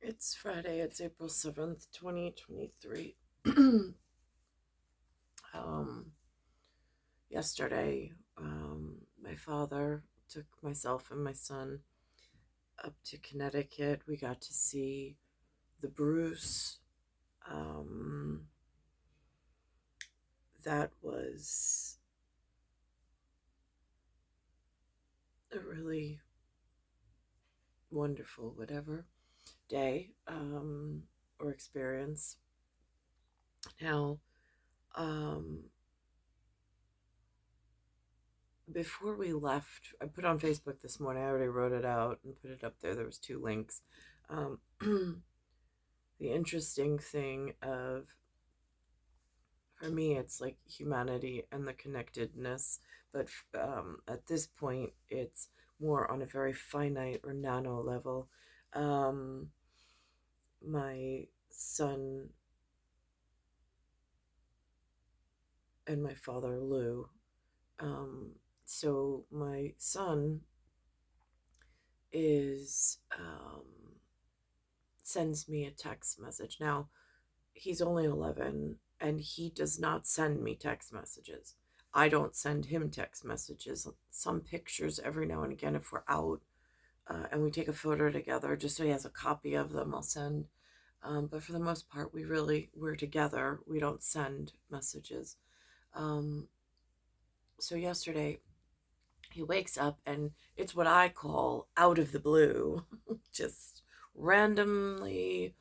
It's Friday, it's April 7th, 2023. um, Yesterday, my father took myself and my son up to Connecticut. We got to see the Bruce. Um, that was a really wonderful, whatever, day or experience. Now, um, before we left, I put on Facebook this morning. I already wrote it out and put it up there. There was two links. Um, the interesting thing of for me, it's like humanity and the connectedness, but at this point, it's more on a very finite or nano level. Um, my son and my father, Lou. Um, so my son is sends me a text message. Now, he's only 11 and he does not send me text messages. I don't send him text messages. Some pictures every now and again if we're out and we take a photo together just so he has a copy of them, I'll send. But for the most part, we're together. We don't send messages. Um, so yesterday, he wakes up and it's what I call out of the blue, just randomly,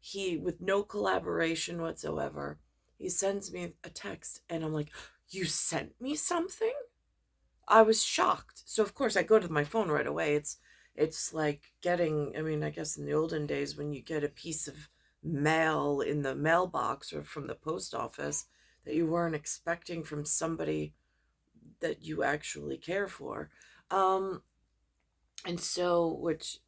he with no collaboration whatsoever. He sends me a text and I'm like, "You sent me something?" I was shocked. So of course I go to my phone right away. It's like getting, I mean, I guess in the olden days when you get a piece of mail in the mailbox or from the post office that you weren't expecting from somebody that you actually care for. Um, and so, which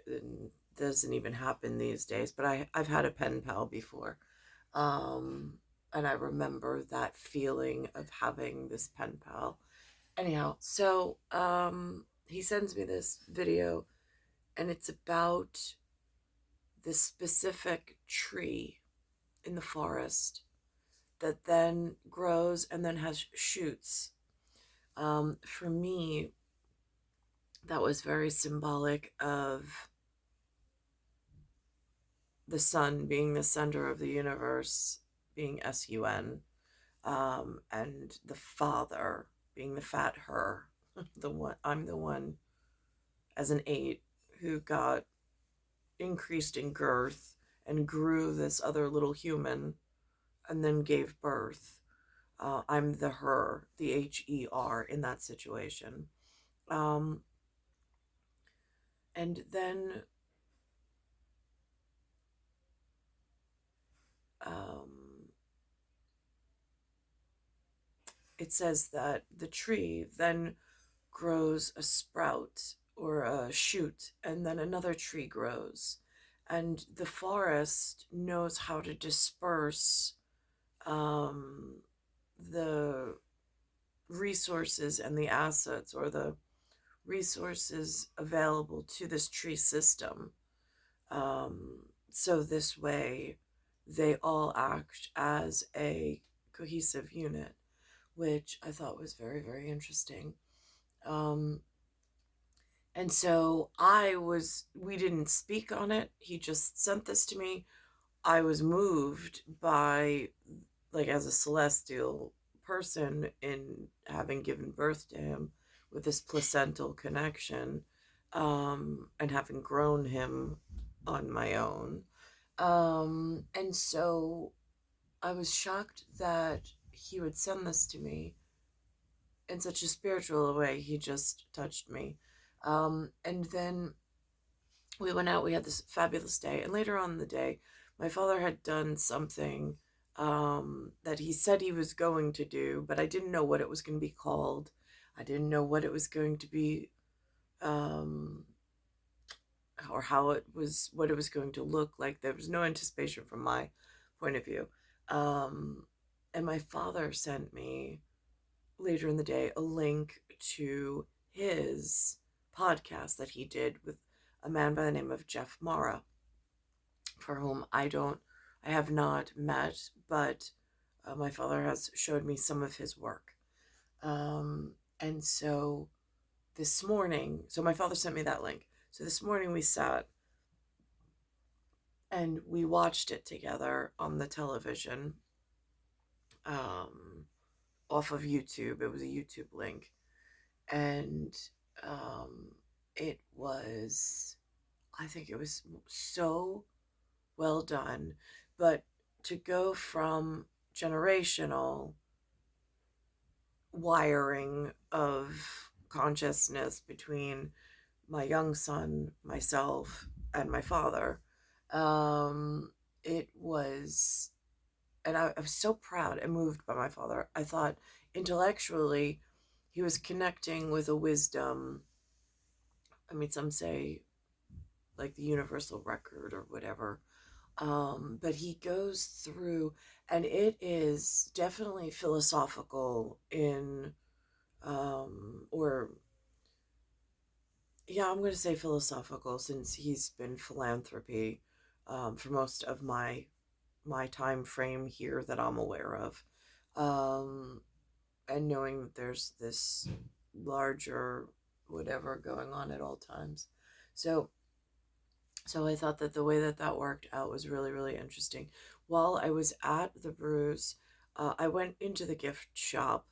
doesn't even happen these days, but I've had a pen pal before. Um, and I remember that feeling of having this pen pal. Anyhow, so he sends me this video, and it's about this specific tree in the forest that then grows and then has shoots. For me, that was very symbolic of the sun being the center of the universe, being sun, and the father being the fat her. The one I'm the one as an 8 who got increased in girth and grew this other little human and then gave birth. I'm the her, the her in that situation. Um, and then um, it says that the tree then grows a sprout or a shoot, and then another tree grows. And the forest knows how to disperse um, the resources and the assets or the resources available to this tree system. So this way, they all act as a cohesive unit, which I thought was very, very interesting. Um, and so we didn't speak on it. He just sent this to me. I was moved by, like, as a celestial person in having given birth to him with this placental connection, and having grown him on my own. And so I was shocked that he would send this to me in such a spiritual way. He just touched me. And then we went out, we had this fabulous day. And later on in the day, my father had done something that he said he was going to do, but I didn't know what it was going to be called. I didn't know what it was going to be, um, or what it was going to look like. There was no anticipation from my point of view. Um, and my father sent me later in the day a link to his podcast that he did with a man by the name of Jeff Mara for whom I have not met, but my father has showed me some of his work. And so this morning, so my father sent me that link. So this morning we sat and we watched it together on the television, um, off of YouTube. It was a YouTube link. And um, it was, I think it was so well done. But to go from generational wiring of consciousness between my young son, myself, and my father, um, it was, and I was so proud and moved by my father. I thought intellectually he was connecting with a wisdom. I mean, some say like the universal record or whatever. But he goes through, and it is definitely philosophical in, or yeah, I'm going to say philosophical since he's been philanthropy for most of my time frame here that I'm aware of, um, and knowing that there's this larger whatever going on at all times. So So I thought that the way that that worked out was really, really interesting. While I was at the Brews, I went into the gift shop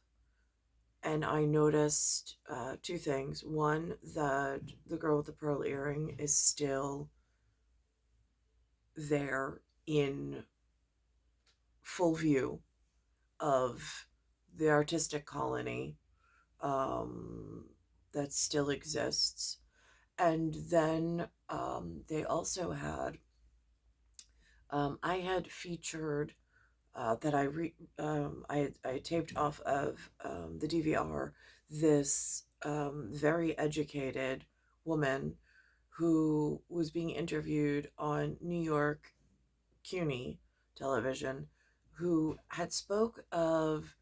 and I noticed two things. One, that the girl with the pearl earring is still there in full view of the artistic colony um, that still exists. And then they also had, I had featured that I taped off of the DVR this very educated woman who was being interviewed on New York CUNY television, who had spoke of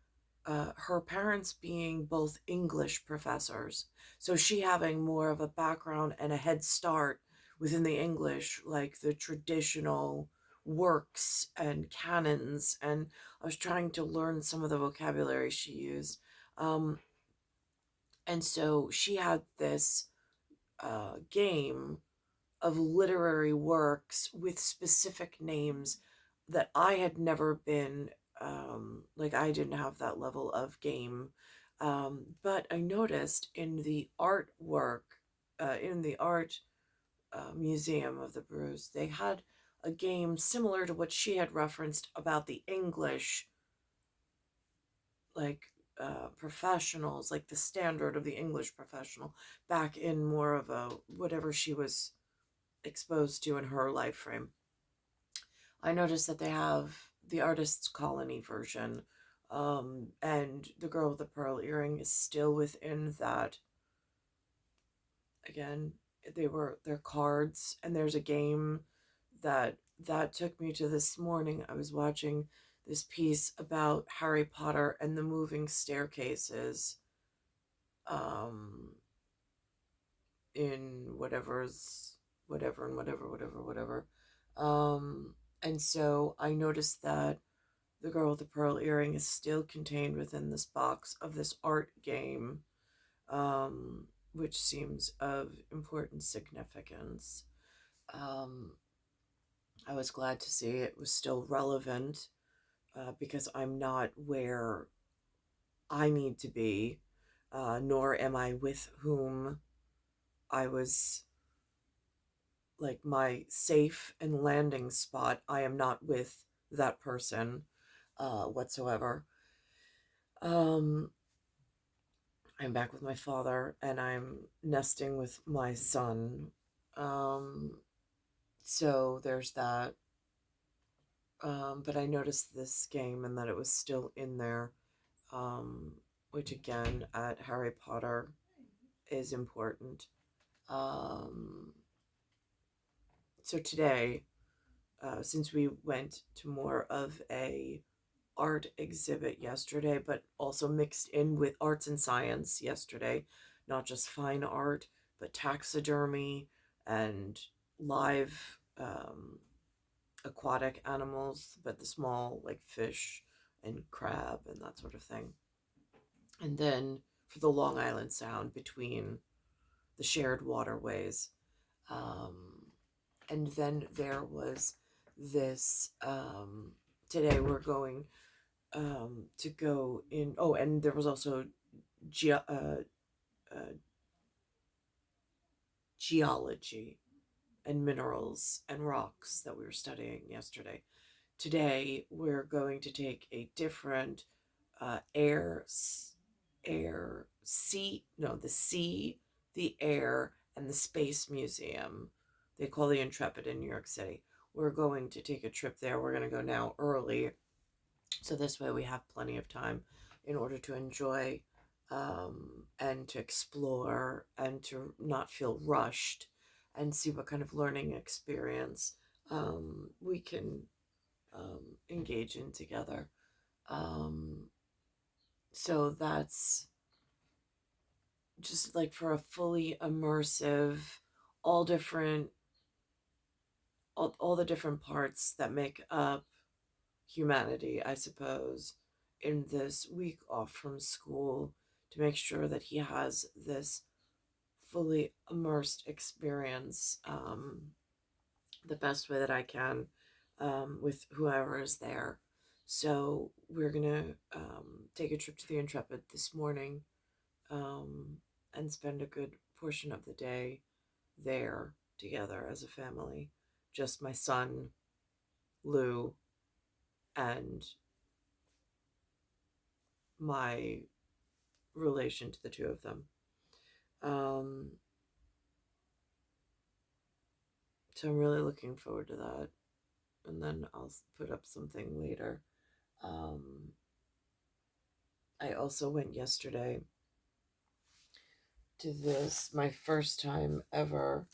her parents being both English professors, so she having more of a background and a head start within the English, like the traditional works and canons. And I was trying to learn some of the vocabulary she used. Um, and so she had this game of literary works with specific names that I had never been, like, I didn't have that level of game. But I noticed in the artwork, in the art museum of the Brews, they had a game similar to what she had referenced about the English, like, professionals, like the standard of the English professional, back in more of a whatever she was exposed to in her life frame. I noticed that they have the Artist's Colony version, and the girl with the pearl earring is still within that. Again, they're cards, and there's a game that took me to this morning. I was watching this piece about Harry Potter and the moving staircases, um, in whatever and whatever. And so I noticed that the girl with the pearl earring is still contained within this box of this art game, which seems of important significance. Um, I was glad to see it was still relevant, because I'm not where I need to be, nor am I with whom I was, like, my safe and landing spot. I am not with that person whatsoever. Um, I'm back with my father and I'm nesting with my son. Um, so there's that. But I noticed this game and that it was still in there, um, which again at Harry Potter is important. Um, so today, since we went to more of a art exhibit yesterday, but also mixed in with arts and science yesterday, not just fine art, but taxidermy and live, aquatic animals, but the small, like fish and crab and that sort of thing. And then for the Long Island Sound between the shared waterways. Um, and then there was this. Today we're going to go in. Oh, and there was also ge- uh, uh, geology and minerals and rocks that we were studying yesterday. Today we're going to take a different air, sea, no, the sea, the air, and the space museum. They call the Intrepid in New York City. We're going to take a trip there. We're going to go now early, so this way we have plenty of time in order to enjoy and to explore and to not feel rushed and see what kind of learning experience we can engage in together. Um, so that's just like for a fully immersive, all different, all the different parts that make up humanity, I suppose, in this week off from school to make sure that he has this fully immersed experience the best way that I can with whoever is there. So we're gonna take a trip to the Intrepid this morning um, and spend a good portion of the day there together as a family. Just my son, Lou, and my relation to the two of them. Um, so I'm really looking forward to that. And then I'll put up something later. Um, I also went yesterday to this, my first time ever.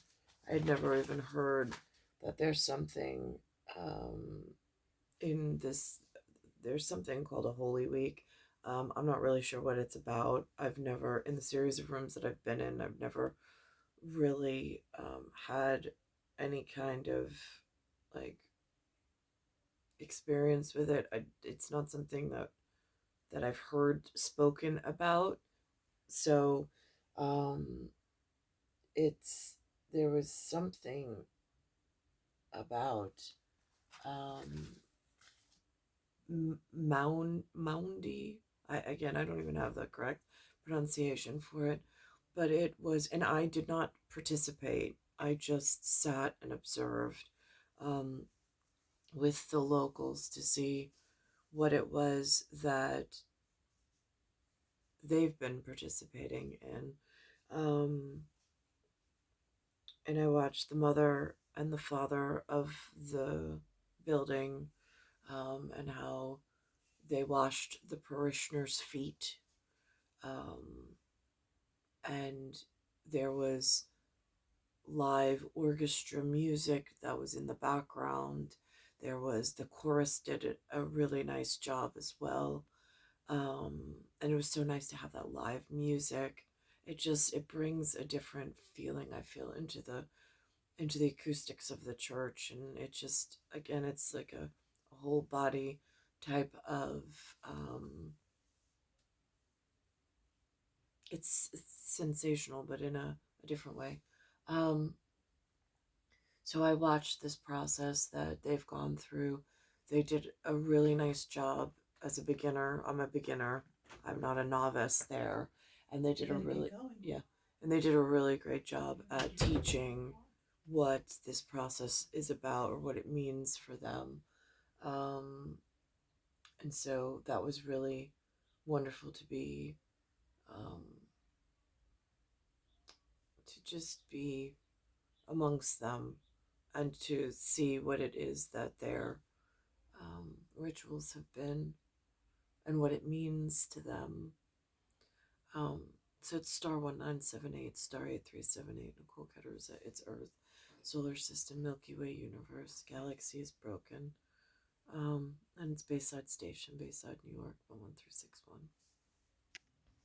I had never even heard that there's something um, in this, there's something called a Holy Week. I'm not really sure what it's about. I've never, in the series of rooms that I've been in, I've never really had any kind of like experience with it. It's not something that I've heard spoken about. So um, it's there was something about um, Moundy. I don't even have the correct pronunciation for it, but it was, and I did not participate. I just sat and observed um, with the locals to see what it was that they've been participating in. Um, and I watched the mother and the father of the building and how they washed the parishioners' feet. Um, and there was live orchestra music that was in the background. There was the chorus did a really nice job as well. And it was so nice to have that live music. It brings a different feeling, I feel, into the acoustics of the church, and it just, again, it's like a whole body type of it's sensational, but in a different way. Um, so I watched this process that they've gone through. They did a really nice job as a beginner. I'm a beginner. I'm not a novice there, and they did a really yeah, and they did a really great job at teaching what this process is about or what it means for them. Um, and so that was really wonderful to be um, to just be amongst them and to see what it is that their rituals have been and what it means to them. Um, so it's star 1978, star 8378, Nicole Cattaruzza, it's Earth, solar system, Milky Way universe, galaxy is broken. And it's Bayside Station, Bayside, New York, 11361.